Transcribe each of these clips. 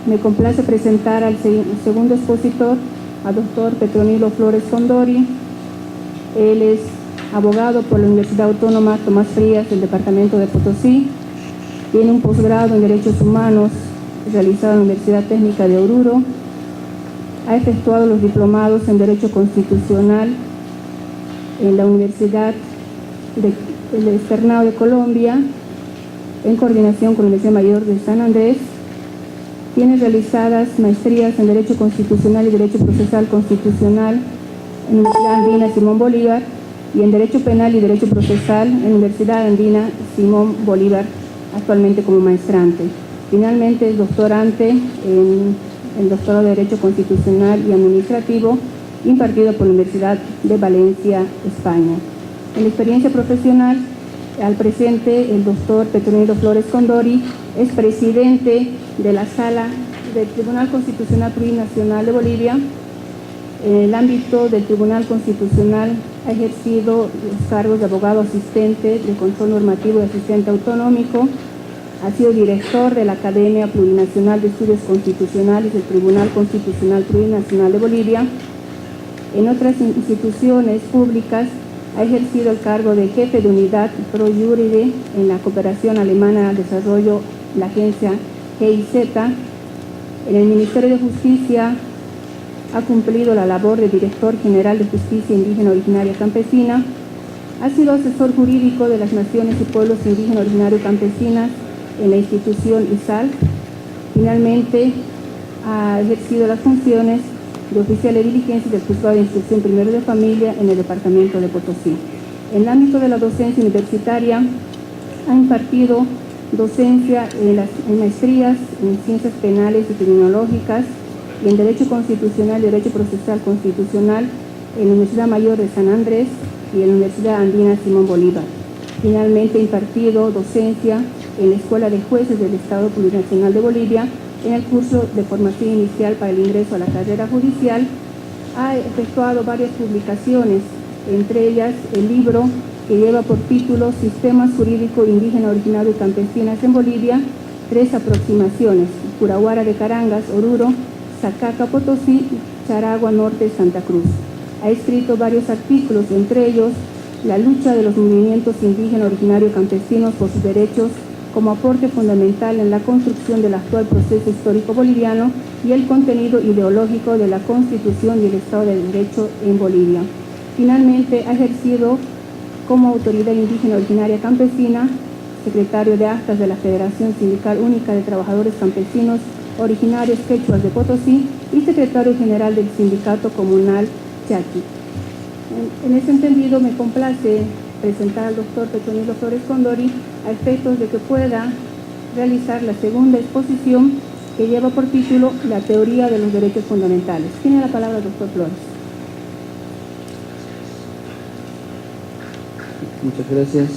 Me complace presentar al segundo expositor, al doctor Petronilo Flores Condori. Él es abogado por la Universidad Autónoma Tomás Frías del Departamento de Potosí. Tiene un posgrado en Derechos Humanos realizado en la Universidad Técnica de Oruro. Ha efectuado los diplomados en Derecho Constitucional en la Universidad del Externado de Colombia, en coordinación con la Universidad Mayor de San Andrés. Tiene realizadas maestrías en Derecho Constitucional y Derecho Procesal Constitucional en la Universidad Andina Simón Bolívar y en Derecho Penal y Derecho Procesal en la Universidad Andina Simón Bolívar, actualmente como maestrante. Finalmente es doctorante en el doctorado de Derecho Constitucional y Administrativo, impartido por la Universidad de Valencia, España. En la experiencia profesional, al presente, el doctor Petronilo Flores Condori es presidente de la Sala del Tribunal Constitucional Plurinacional de Bolivia. En el ámbito del Tribunal Constitucional ha ejercido los cargos de abogado asistente de control normativo y asistente autonómico. Ha sido director de la Academia Plurinacional de Estudios Constitucionales del Tribunal Constitucional Plurinacional de Bolivia. En otras instituciones públicas ha ejercido el cargo de jefe de unidad pro juride en la Cooperación Alemana al Desarrollo, la agencia GIZ. En el Ministerio de Justicia ha cumplido la labor de director general de Justicia Indígena Originaria Campesina. Ha sido asesor jurídico de las Naciones y Pueblos Indígenas Originarios Campesinas en la institución ISAL. Finalmente, ha ejercido las funciones de oficial de diligencia del Juzgado de Instrucción Primero de Familia en el Departamento de Potosí. En el ámbito de la docencia universitaria, ha impartido docencia en maestrías en Ciencias Penales y Criminológicas y en Derecho Constitucional y Derecho Procesal Constitucional en la Universidad Mayor de San Andrés y en la Universidad Andina Simón Bolívar. Finalmente, ha impartido docencia en la Escuela de Jueces del Estado Plurinacional de Bolivia en el curso de formación inicial para el ingreso a la carrera judicial. Ha efectuado varias publicaciones, entre ellas el libro que lleva por título Sistemas Jurídicos Indígena Originario y Campesinas en Bolivia, 3 aproximaciones: Curahuara de Carangas, Oruro; Zacaca, Potosí; Charagua Norte, Santa Cruz. Ha escrito varios artículos, entre ellos La lucha de los movimientos indígenas originarios campesinos por sus derechos como aporte fundamental en la construcción del actual proceso histórico boliviano y el contenido ideológico de la Constitución y el Estado de Derecho en Bolivia. Finalmente, ha ejercido como autoridad indígena originaria campesina, secretario de actas de la Federación Sindical Única de Trabajadores Campesinos Originarios Quechuas de Potosí y secretario general del Sindicato Comunal Chaqui. En ese entendido, me complace presentar al doctor Petronilo Flores Condori a efectos de que pueda realizar la segunda exposición, que lleva por título La teoría de los derechos fundamentales. Tiene la palabra el doctor Flores. Muchas gracias.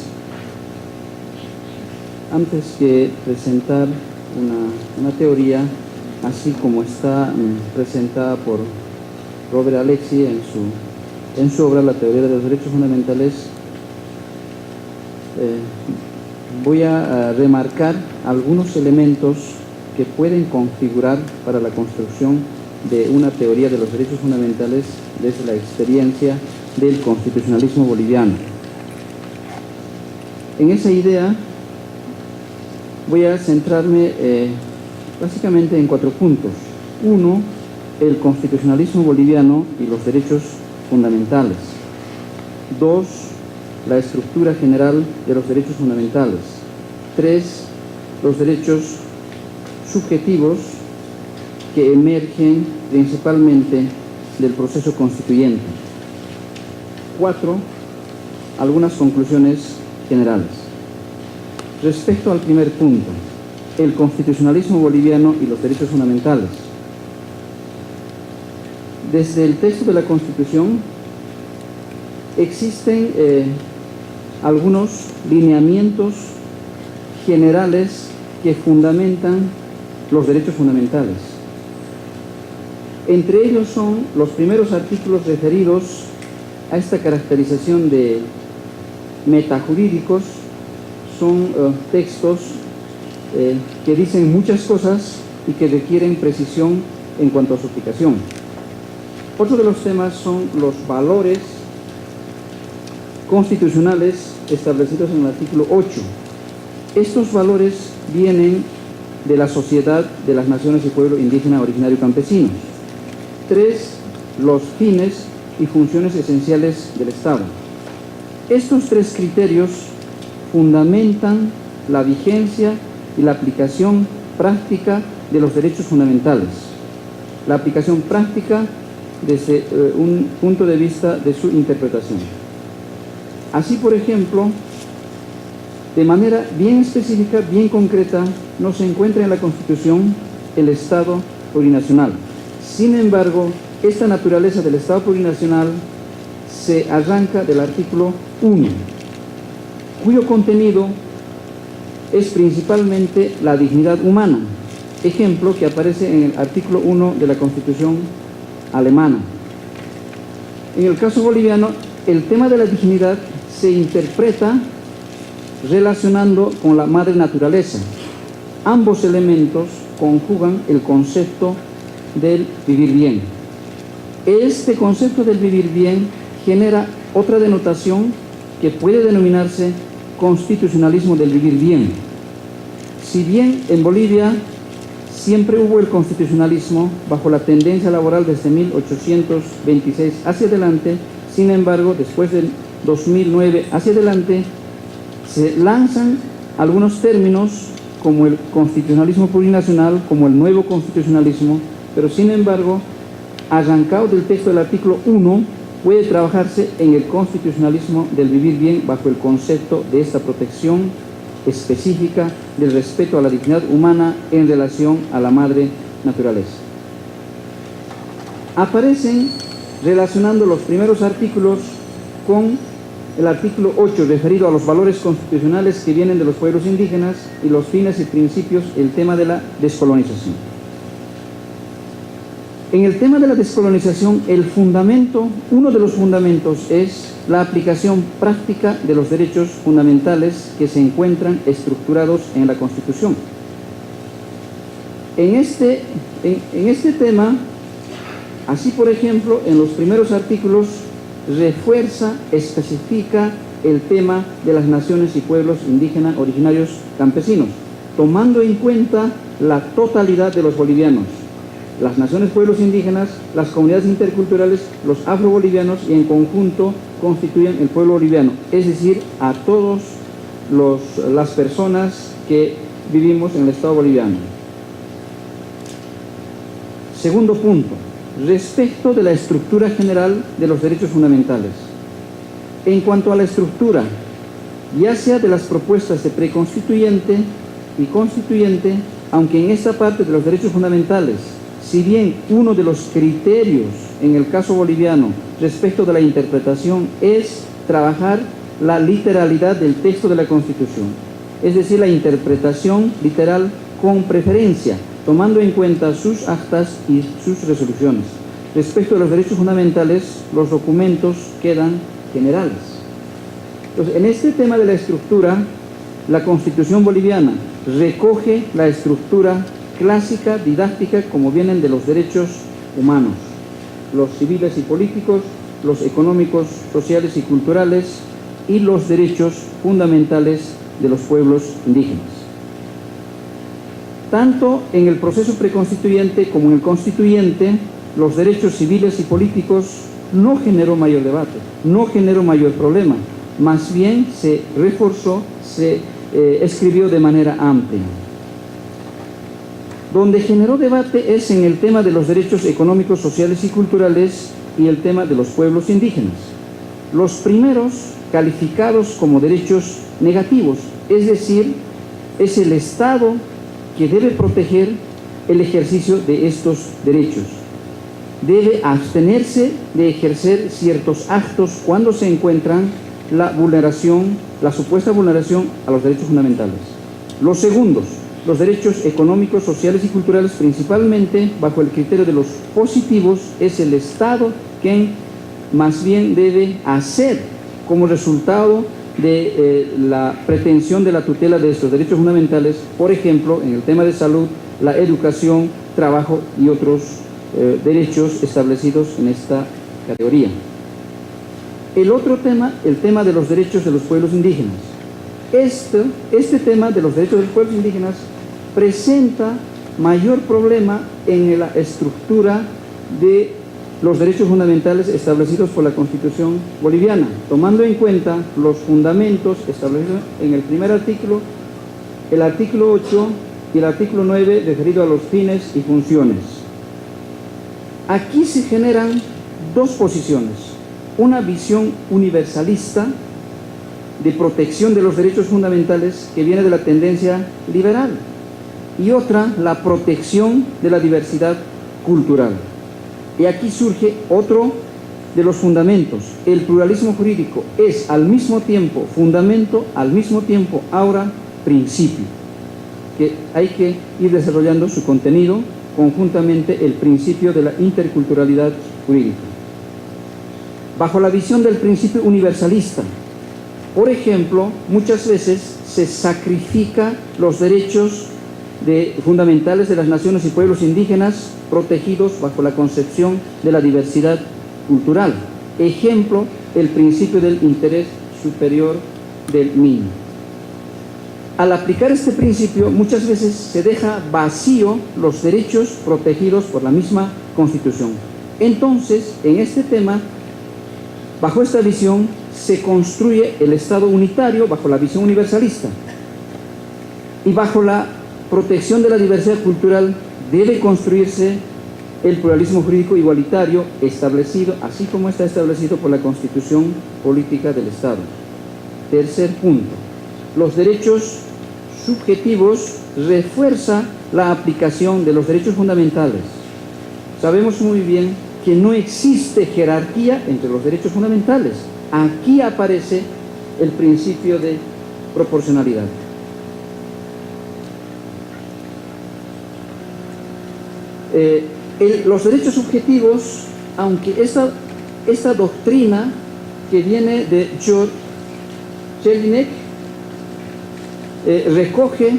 Antes que presentar una teoría, así como está presentada por Robert Alexy en su obra La teoría de los derechos fundamentales, voy a remarcar algunos elementos que pueden configurar para la construcción de una teoría de los derechos fundamentales desde la experiencia del constitucionalismo boliviano. En esa idea voy a centrarme básicamente en 4 puntos. 1, el constitucionalismo boliviano y los derechos fundamentales. 2, la estructura general de los derechos fundamentales. 3, los derechos subjetivos que emergen principalmente del proceso constituyente. 4, algunas conclusiones generales. Respecto al primer punto, el constitucionalismo boliviano y los derechos fundamentales. Desde el texto de la Constitución existen algunos lineamientos generales que fundamentan los derechos fundamentales. Entre ellos son los primeros artículos referidos a esta caracterización de metajurídicos. Son textos que dicen muchas cosas y que requieren precisión en cuanto a su aplicación. Otro de los temas son los valores constitucionales establecidos en el artículo 8. Estos valores vienen de la Sociedad de las Naciones y Pueblos Indígenas Originarios Campesinos. 3. Los fines y funciones esenciales del Estado. Estos 3 criterios fundamentan la vigencia y la aplicación práctica de los derechos fundamentales. La aplicación práctica desde un punto de vista de su interpretación. Así, por ejemplo, de manera bien específica, bien concreta, no se encuentra en la Constitución el Estado plurinacional. Sin embargo, esta naturaleza del Estado plurinacional se arranca del artículo 1, cuyo contenido es principalmente la dignidad humana, ejemplo que aparece en el artículo 1 de la Constitución alemana. En el caso boliviano, el tema de la dignidad se interpreta relacionando con la madre naturaleza. Ambos elementos conjugan el concepto del vivir bien. Este concepto del vivir bien genera otra denotación que puede denominarse constitucionalismo del vivir bien. Si bien en Bolivia siempre hubo el constitucionalismo bajo la tendencia laboral desde 1826 hacia adelante, sin embargo, después del 2009 hacia adelante, se lanzan algunos términos como el constitucionalismo plurinacional, como el nuevo constitucionalismo, pero sin embargo, arrancado del texto del artículo 1, puede trabajarse en el constitucionalismo del vivir bien bajo el concepto de esta protección específica del respeto a la dignidad humana en relación a la madre naturaleza. Aparecen relacionando los primeros artículos con el artículo 8 referido a los valores constitucionales que vienen de los pueblos indígenas y los fines y principios, el tema de la descolonización. En el tema de la descolonización, el fundamento, uno de los fundamentos es la aplicación práctica de los derechos fundamentales que se encuentran estructurados en la Constitución. En este tema, así por ejemplo, en los primeros artículos refuerza, especifica el tema de las naciones y pueblos indígenas originarios campesinos, tomando en cuenta la totalidad de los bolivianos, las naciones, pueblos indígenas, las comunidades interculturales, los afrobolivianos y en conjunto constituyen el pueblo boliviano, es decir, a todas las personas que vivimos en el Estado boliviano. Segundo punto, respecto de la estructura general de los derechos fundamentales. En cuanto a la estructura, ya sea de las propuestas de preconstituyente y constituyente, aunque en esta parte de los derechos fundamentales, si bien uno de los criterios en el caso boliviano respecto de la interpretación es trabajar la literalidad del texto de la Constitución, es decir, la interpretación literal con preferencia, tomando en cuenta sus actas y sus resoluciones. Respecto a los derechos fundamentales, los documentos quedan generales. Entonces, en este tema de la estructura, la Constitución boliviana recoge la estructura clásica, didáctica, como vienen de los derechos humanos, los civiles y políticos, los económicos, sociales y culturales, y los derechos fundamentales de los pueblos indígenas. Tanto en el proceso preconstituyente como en el constituyente, los derechos civiles y políticos no generó mayor debate, no generó mayor problema, más bien se reforzó, se escribió de manera amplia. Donde generó debate es en el tema de los derechos económicos, sociales y culturales y el tema de los pueblos indígenas. Los primeros calificados como derechos negativos, es decir, es el Estado que debe proteger el ejercicio de estos derechos. Debe abstenerse de ejercer ciertos actos cuando se encuentran la vulneración, la supuesta vulneración a los derechos fundamentales. Los segundos, los derechos económicos, sociales y culturales, principalmente bajo el criterio de los positivos, es el Estado quien más bien debe hacer como resultado de la pretensión de la tutela de estos derechos fundamentales, por ejemplo, en el tema de salud, la educación, trabajo y otros derechos establecidos en esta categoría. El otro tema, el tema de los derechos de los pueblos indígenas. Este tema de los derechos de los pueblos indígenas presenta mayor problema en la estructura de los derechos fundamentales establecidos por la Constitución boliviana, tomando en cuenta los fundamentos establecidos en el primer artículo, el artículo 8 y el artículo 9 referido a los fines y funciones. Aquí se generan dos posiciones: una visión universalista de protección de los derechos fundamentales que viene de la tendencia liberal, y otra, la protección de la diversidad cultural. Y aquí surge otro de los fundamentos. El pluralismo jurídico es al mismo tiempo fundamento, al mismo tiempo ahora principio, que hay que ir desarrollando su contenido conjuntamente el principio de la interculturalidad jurídica. Bajo la visión del principio universalista, por ejemplo, muchas veces se sacrifica los derechos fundamentales de las naciones y pueblos indígenas protegidos bajo la concepción de la diversidad cultural. Ejemplo, el principio del interés superior del niño. Al aplicar este principio, muchas veces se deja vacío los derechos protegidos por la misma Constitución. Entonces, en este tema, bajo esta visión, se construye el Estado unitario bajo la visión universalista. Y bajo la protección de la diversidad cultural debe construirse el pluralismo jurídico igualitario establecido, así como está establecido por la Constitución Política del Estado. Tercer punto, los derechos subjetivos refuerza la aplicación de los derechos fundamentales. Sabemos muy bien que no existe jerarquía entre los derechos fundamentales. Aquí aparece el principio de proporcionalidad. Los derechos subjetivos, aunque esta doctrina que viene de George Jelinek recoge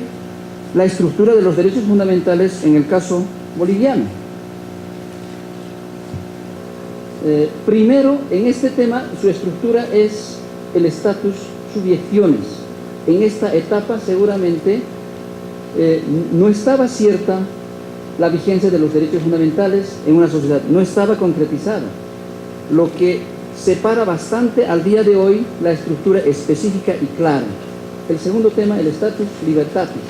la estructura de los derechos fundamentales en el caso boliviano. Primero, en este tema, su estructura es el status subiectiones. En esta etapa seguramente no estaba cierta la vigencia de los derechos fundamentales en una sociedad, no estaba concretizada, lo que separa bastante al día de hoy la estructura específica y clara. El segundo tema, el status libertatis,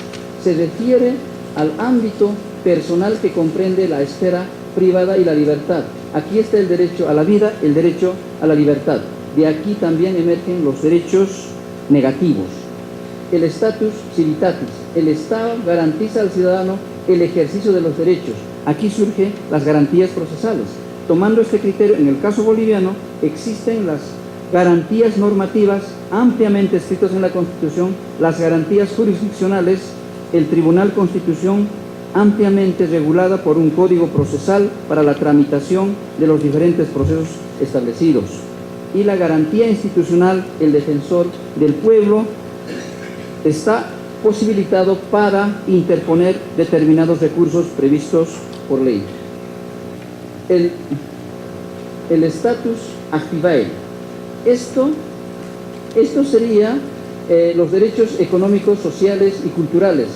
se refiere al ámbito personal que comprende la esfera privada y la libertad. Aquí está el derecho a la vida, el derecho a la libertad. De aquí también emergen los derechos negativos. El status civitatis, el Estado garantiza al ciudadano el ejercicio de los derechos. Aquí surgen las garantías procesales. Tomando este criterio, en el caso boliviano, existen las garantías normativas ampliamente escritas en la Constitución, las garantías jurisdiccionales, el Tribunal Constitución ampliamente regulada por un código procesal para la tramitación de los diferentes procesos establecidos, y la garantía institucional, el defensor del pueblo, está posibilitado para interponer determinados recursos previstos por ley. El status activae. Esto sería los derechos económicos, sociales y culturales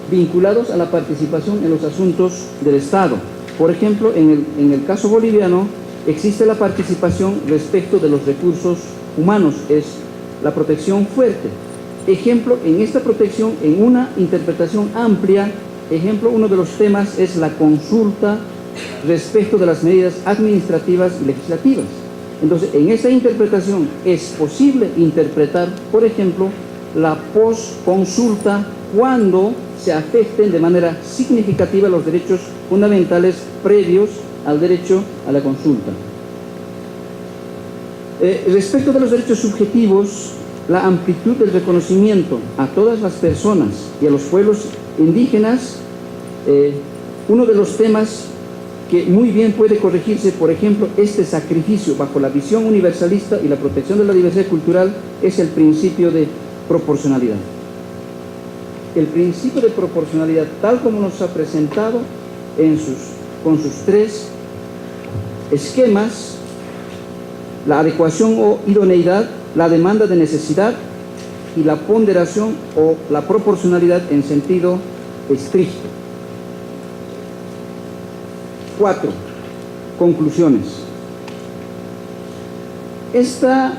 vinculados a la participación en los asuntos del Estado. Por ejemplo, en el caso boliviano existe la participación respecto de los recursos humanos, es la protección fuerte. Ejemplo, en esta protección, en una interpretación amplia, ejemplo, uno de los temas es la consulta respecto de las medidas administrativas y legislativas. Entonces, en esta interpretación es posible interpretar, por ejemplo, la posconsulta cuando se afecten de manera significativa los derechos fundamentales previos al derecho a la consulta. Respecto de los derechos subjetivos, la amplitud del reconocimiento a todas las personas y a los pueblos indígenas, uno de los temas que muy bien puede corregirse, por ejemplo, este sacrificio bajo la visión universalista y la protección de la diversidad cultural, es el principio de proporcionalidad. el principio de proporcionalidad, tal como nos ha presentado con sus tres esquemas: la adecuación o idoneidad, la demanda de necesidad y la ponderación o la proporcionalidad en sentido estricto. 4. Conclusiones. Esta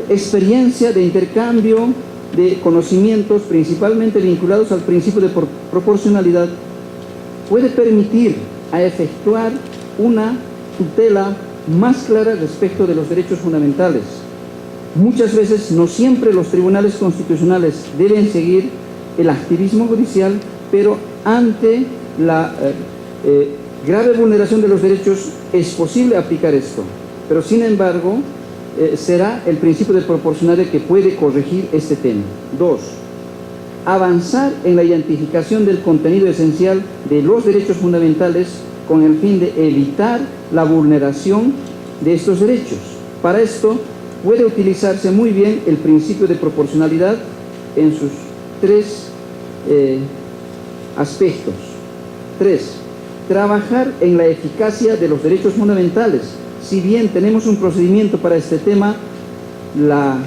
experiencia de intercambio de conocimientos, principalmente vinculados al principio de proporcionalidad, puede permitir a efectuar una tutela más clara respecto de los derechos fundamentales. Muchas veces, no siempre los tribunales constitucionales deben seguir el activismo judicial, pero ante la grave vulneración de los derechos es posible aplicar esto. Pero sin embargo, será el principio de proporcionalidad que puede corregir este tema. 2. Avanzar en la identificación del contenido esencial de los derechos fundamentales con el fin de evitar la vulneración de estos derechos. Para esto puede utilizarse muy bien el principio de proporcionalidad en sus tres aspectos. 3. Trabajar en la eficacia de los derechos fundamentales. Si bien tenemos un procedimiento para este tema, la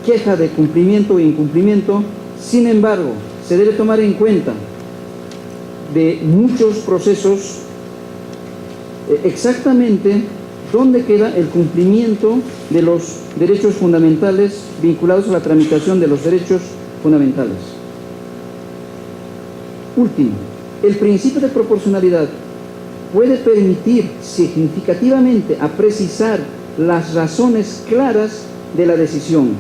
queja de cumplimiento o incumplimiento, sin embargo, se debe tomar en cuenta de muchos procesos exactamente dónde queda el cumplimiento de los derechos fundamentales vinculados a la tramitación de los derechos fundamentales. Último, el principio de proporcionalidad puede permitir significativamente a precisar las razones claras de la decisión,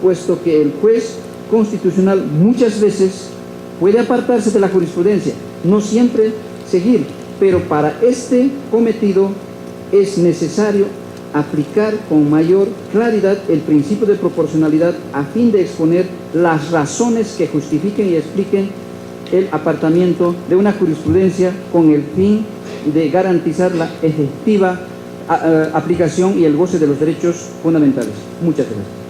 puesto que el juez constitucional muchas veces puede apartarse de la jurisprudencia, no siempre seguir, pero para este cometido es necesario aplicar con mayor claridad el principio de proporcionalidad a fin de exponer las razones que justifiquen y expliquen el apartamiento de una jurisprudencia con el fin de garantizar la efectiva aplicación y el goce de los derechos fundamentales. Muchas gracias.